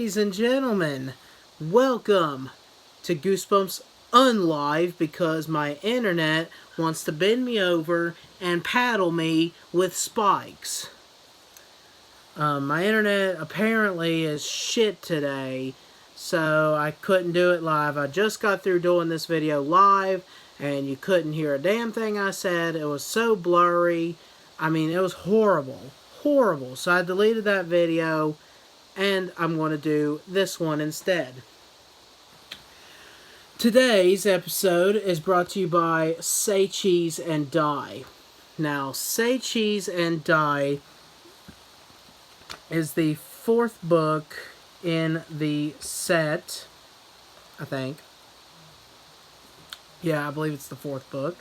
Ladies and gentlemen, welcome to Goosebumps Unlive because my internet wants to bend me over and paddle me with spikes. My internet apparently is shit today, so I couldn't do it live. I just got through doing this video live, and you couldn't hear a damn thing I said. It was so blurry. I mean, it was horrible. Horrible. So I deleted that video, and I'm going to do this one instead. Today's episode is brought to you by Say Cheese and Die. Now, Say Cheese and Die is the fourth book in the set, I think. Yeah, I believe it's the fourth book.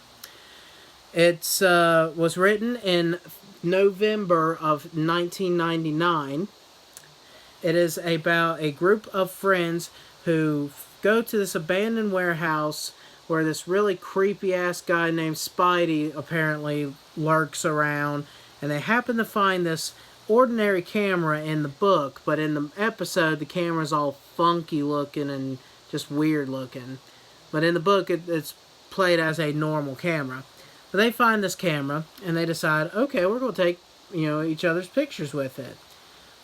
It was written in November of 1999. It is about a group of friends who go to this abandoned warehouse where this really creepy-ass guy named Spidey apparently lurks around, and they happen to find this ordinary camera in the book, but in the episode the camera's all funky looking and just weird looking. But in the book it's played as a normal camera. But they find this camera and they decide, okay, we're going to take each other's pictures with it.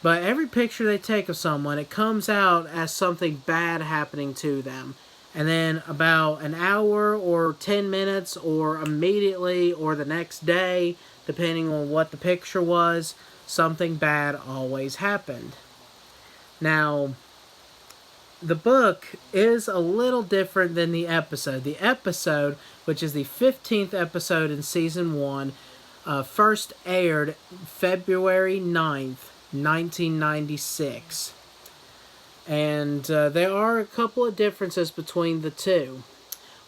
But every picture they take of someone, it comes out as something bad happening to them. And then about an hour or 10 minutes or immediately or the next day, depending on what the picture was, something bad always happened. Now, the book is a little different than the episode. The episode, which is the 15th episode in Season 1, first aired February 9th, 1996. And there are a couple of differences between the two.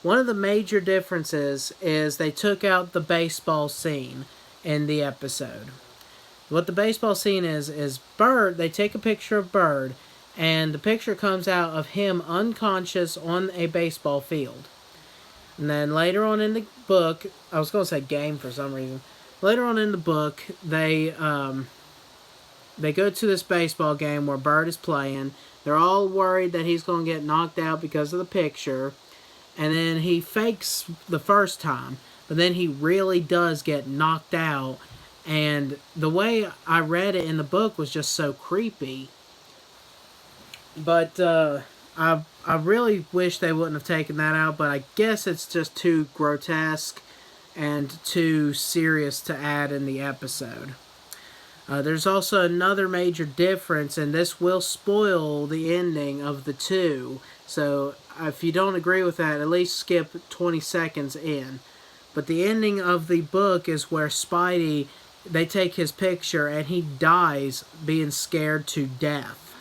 One of the major differences is they took out the baseball scene in the episode. What the baseball scene is Bird, they take a picture of Bird, and the picture comes out of him unconscious on a baseball field. And then later on in the book, I was going to say game for some reason. Later on in the book, they go to this baseball game where Bird is playing. They're all worried that he's going to get knocked out because of the picture. And then he fakes the first time, but then he really does get knocked out. And the way I read it in the book was just so creepy. But I really wish they wouldn't have taken that out, but I guess it's just too grotesque and too serious to add in the episode. There's also another major difference, and this will spoil the ending of the two. So if you don't agree with that, at least skip 20 seconds in. But the ending of the book is where Spidey, they take his picture and he dies being scared to death.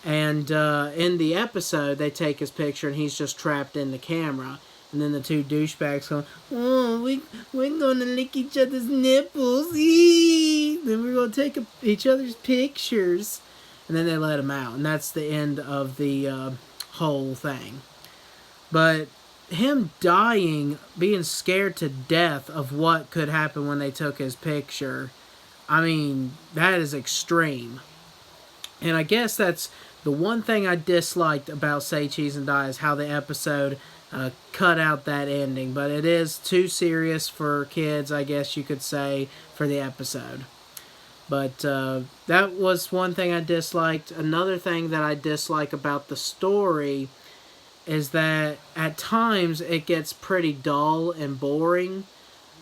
And in the episode, they take his picture and he's just trapped in the camera. And then the two douchebags go, oh, we're going to lick each other's nipples. Eee! Then we're going to take each other's pictures. And then they let him out. And that's the end of the whole thing. But him dying, being scared to death of what could happen when they took his picture, I mean, that is extreme. And I guess that's the one thing I disliked about Say Cheese and Die is how the episode cut out that ending. But it is too serious for kids, I guess you could say, for the episode. But that was one thing I disliked. Another thing that I dislike about the story is that at times it gets pretty dull and boring.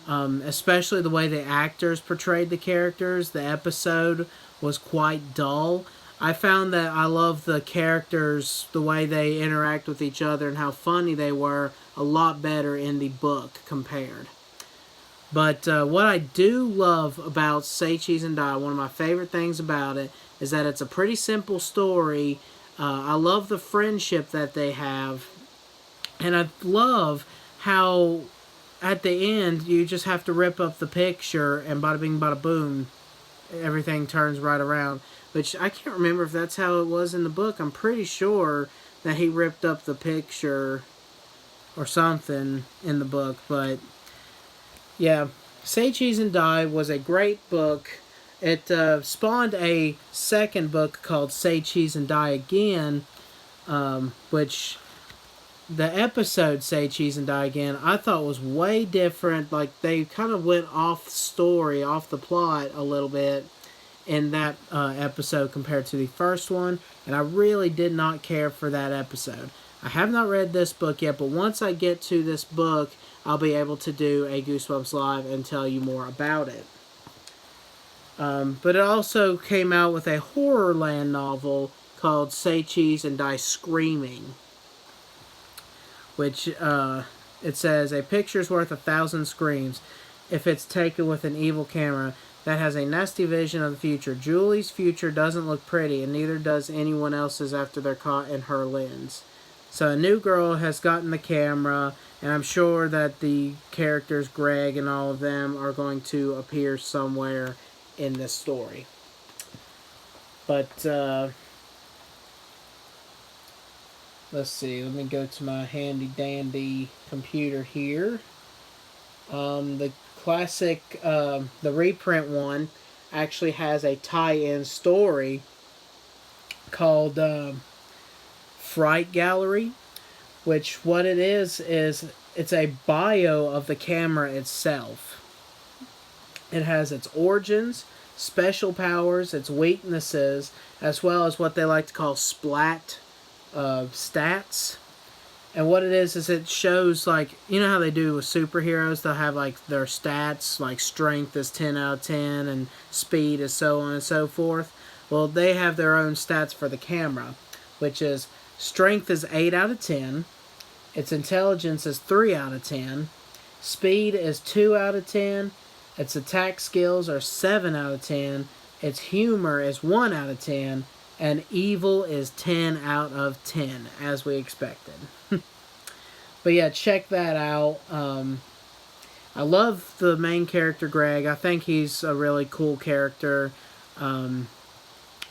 Especially the way the actors portrayed the characters. The episode was quite dull. I found that I love the characters, the way they interact with each other and how funny they were, a lot better in the book compared. But what I do love about Say Cheese and Die, one of my favorite things about it, is that it's a pretty simple story. I love the friendship that they have. And I love how at the end you just have to rip up the picture and bada bing bada boom, everything turns right around. Which I can't remember if that's how it was in the book. I'm pretty sure that he ripped up the picture or something in the book. But yeah, Say Cheese and Die was a great book. it spawned a second book called Say Cheese and Die Again, which the episode Say Cheese and Die Again I thought was way different. Like, they kind of went off story, off the plot a little bit in that episode compared to the first one, and I really did not care for that episode. I have not read this book yet, but once I get to this book, I'll be able to do a Goosebumps Live and tell you more about it. But it also came out with a Horrorland novel called Say Cheese and Die Screaming, which it says, a picture's worth 1,000 screams if it's taken with an evil camera that has a nasty vision of the future. Julie's future doesn't look pretty, and neither does anyone else's after they're caught in her lens. So a new girl has gotten the camera, and I'm sure that the characters, Greg and all of them, are going to appear somewhere in this story. But, let's see, let me go to my handy-dandy computer here. The classic, the reprint one, actually has a tie-in story called Fright Gallery, which what it is it's a bio of the camera itself. It has its origins, special powers, its weaknesses, as well as what they like to call splat stats. And what it is it shows, like, you know how they do with superheroes, they'll have like their stats, like strength is 10 out of 10 and speed is so on and so forth. Well, they have their own stats for the camera, which is strength is 8 out of 10, its intelligence is 3 out of 10, speed is 2 out of 10, its attack skills are 7 out of 10, its humor is 1 out of 10, and evil is 10 out of 10, as we expected. But yeah, check that out. I love the main character, Greg. I think he's a really cool character. I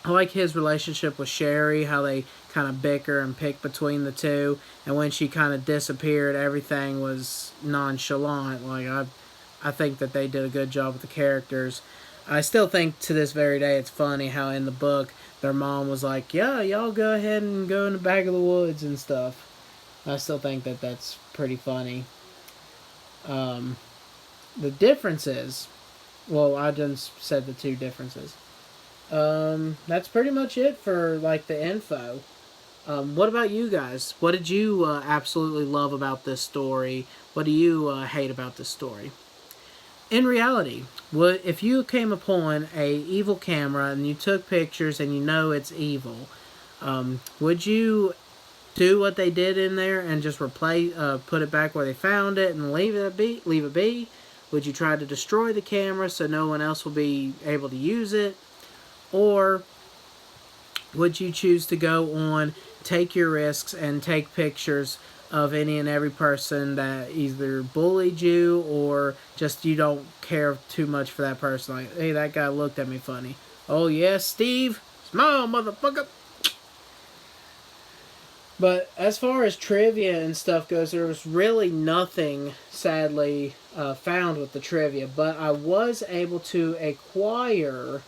like his relationship with Sherry, how they kind of bicker and pick between the two. And when she kind of disappeared, everything was nonchalant. Like, I think that they did a good job with the characters. I still think to this very day it's funny how in the book their mom was like, yeah, y'all go ahead and go in the back of the woods and stuff. I still think that that's pretty funny. The differences, well, I just said the two differences. That's pretty much it for, like, the info. What about you guys? What did you absolutely love about this story? What do you hate about this story? In reality, if you came upon a evil camera and you took pictures and you know it's evil, would you do what they did in there and just put it back where they found it and leave it be? Would you try to destroy the camera so no one else will be able to use it? Or would you choose to go on, take your risks, and take pictures of any and every person that either bullied you or just you don't care too much for that person? Like, hey, that guy looked at me funny. Oh, yeah, Steve? Smile, motherfucker! But as far as trivia and stuff goes, there was really nothing, sadly, found with the trivia. But I was able to acquire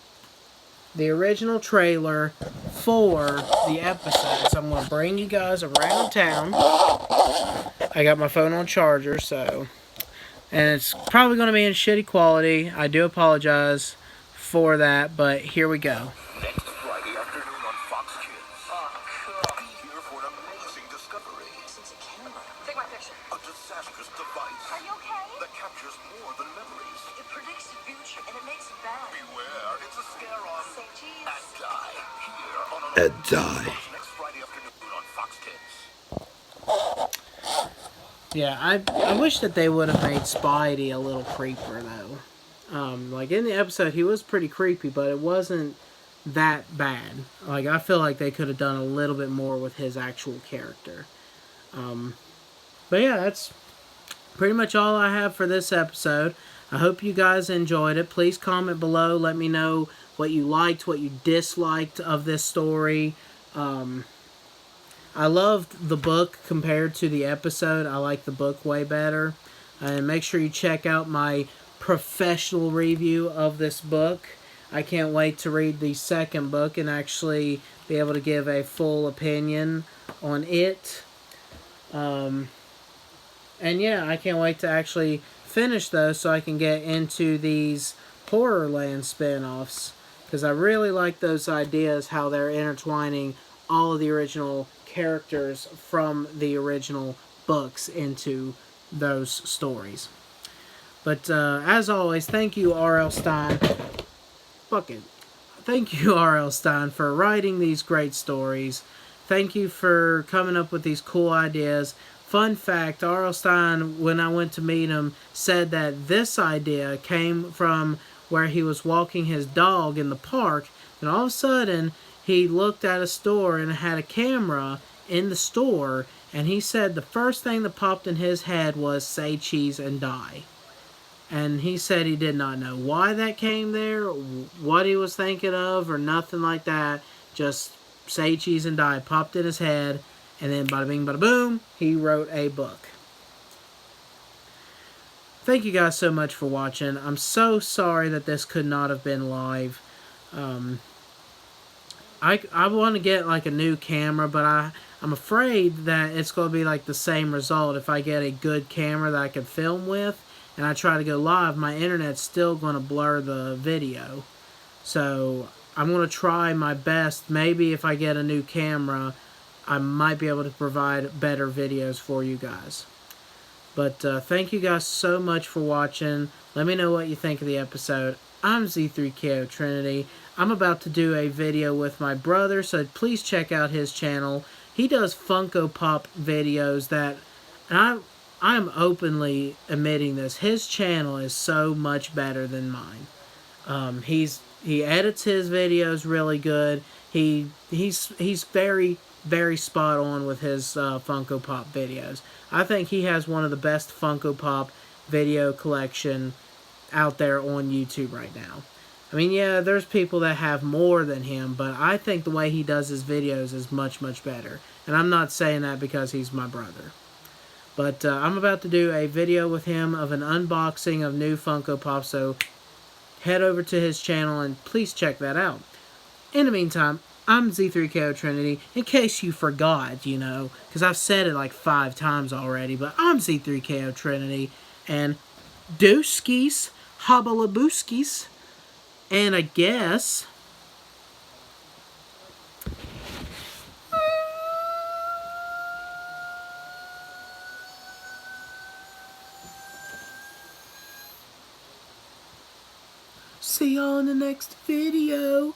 the original trailer for the episode. So I'm going to bring you guys around town. I got my phone on charger, so... And it's probably going to be in shitty quality. I do apologize for that, but here we go. Next Friday afternoon on Fox Kids. Be here for an amazing discovery. It's a camera. Take my picture. A disastrous device Are you okay? that captures more than memories. It predicts the future and it makes it bad. Beware, it's a scare on Say cheese. and die. Here on And die. next Friday afternoon on Fox Kids. Yeah, I wish that they would have made Spidey a little creeper, though. Like, in the episode, he was pretty creepy, but it wasn't that bad. Like, I feel like they could have done a little bit more with his actual character. But yeah, that's pretty much all I have for this episode. I hope you guys enjoyed it. Please comment below. Let me know what you liked, what you disliked of this story. I loved the book compared to the episode. I like the book way better. And make sure you check out my professional review of this book. I can't wait to read the second book and actually be able to give a full opinion on it. And yeah, I can't wait to actually finish those so I can get into these Horrorland spin-offs, because I really like those ideas, how they're intertwining all of the original characters from the original books into those stories. But as always, thank you, R.L. Stein. Fuck it. Thank you, R.L. Stein, for writing these great stories. Thank you for coming up with these cool ideas. Fun fact, R.L. Stein, when I went to meet him, said that this idea came from where he was walking his dog in the park, and all of a sudden, he looked at a store and it had a camera in the store, and he said the first thing that popped in his head was "say cheese and die." And he said he did not know why that came there, what he was thinking of, or nothing like that. Just "say cheese and die" popped in his head, and then bada bing, bada boom, he wrote a book. Thank you guys so much for watching. I'm so sorry that this could not have been live. I want to get like a new camera, but I'm afraid that it's going to be like the same result if I get a good camera that I can film with and I try to go live. My internet's still going to blur the video. So I'm going to try my best. Maybe if I get a new camera, I might be able to provide better videos for you guys. But thank you guys so much for watching. Let me know what you think of the episode. I'm Z3KO Trinity. I'm about to do a video with my brother, so please check out his channel. He does Funko Pop videos that, and I'm openly admitting this, his channel is so much better than mine. He edits his videos really good. He's very, very spot on with his Funko Pop videos. I think he has one of the best Funko Pop video collection out there on YouTube right now. I mean, yeah, there's people that have more than him, but I think the way he does his videos is much, much better. And I'm not saying that because he's my brother. But I'm about to do a video with him of an unboxing of new Funko Pop, so head over to his channel and please check that out. In the meantime, I'm Z3KO Trinity, in case you forgot, you know, because I've said it like 5 times already, but I'm Z3KO Trinity, and dooskies, hobbalabooskies, and I guess... see y'all in the next video.